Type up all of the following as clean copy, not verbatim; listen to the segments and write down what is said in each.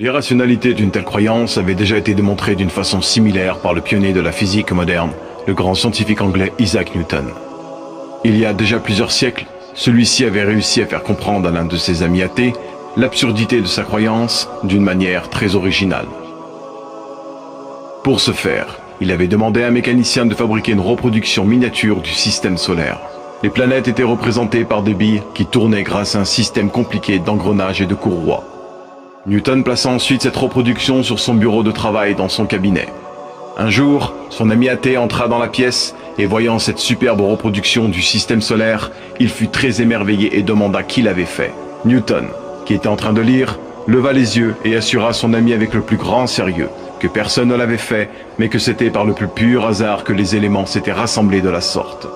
L'irrationalité d'une telle croyance avait déjà été démontrée d'une façon similaire par le pionnier de la physique moderne, le grand scientifique anglais Isaac Newton. Il y a déjà plusieurs siècles, celui-ci avait réussi à faire comprendre à l'un de ses amis athées l'absurdité de sa croyance d'une manière très originale. Pour ce faire, il avait demandé à un mécanicien de fabriquer une reproduction miniature du système solaire. Les planètes étaient représentées par des billes qui tournaient grâce à un système compliqué d'engrenages et de courroies. Newton plaça ensuite cette reproduction sur son bureau de travail dans son cabinet. Un jour, son ami athée entra dans la pièce et voyant cette superbe reproduction du système solaire, il fut très émerveillé et demanda qui l'avait fait. Newton, qui était en train de lire, leva les yeux et assura son ami avec le plus grand sérieux que personne ne l'avait fait, mais que c'était par le plus pur hasard que les éléments s'étaient rassemblés de la sorte.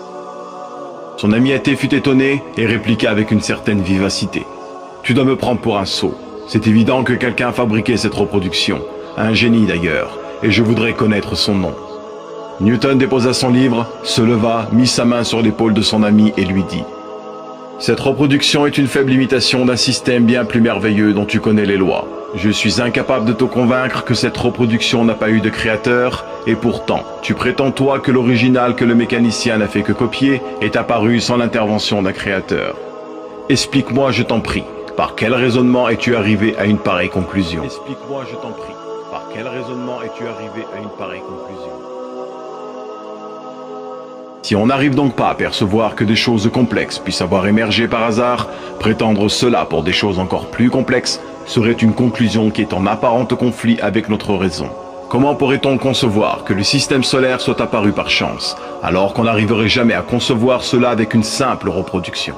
Son ami athée fut étonné et répliqua avec une certaine vivacité. « Tu dois me prendre pour un sot. C'est évident que quelqu'un a fabriqué cette reproduction, un génie d'ailleurs, et je voudrais connaître son nom. » Newton déposa son livre, se leva, mit sa main sur l'épaule de son ami et lui dit « Cette reproduction est une faible imitation d'un système bien plus merveilleux dont tu connais les lois. Je suis incapable de te convaincre que cette reproduction n'a pas eu de créateur, et pourtant, tu prétends toi que l'original que le mécanicien n'a fait que copier est apparu sans l'intervention d'un créateur. Explique-moi, je t'en prie, par quel raisonnement es-tu arrivé à une pareille conclusion ? Explique-moi, je t'en prie, par quel raisonnement es-tu arrivé à une pareille conclusion ? Si on n'arrive donc pas à percevoir que des choses complexes puissent avoir émergé par hasard, prétendre cela pour des choses encore plus complexes serait une conclusion qui est en apparent conflit avec notre raison. Comment pourrait-on concevoir que le système solaire soit apparu par chance, alors qu'on n'arriverait jamais à concevoir cela avec une simple reproduction ?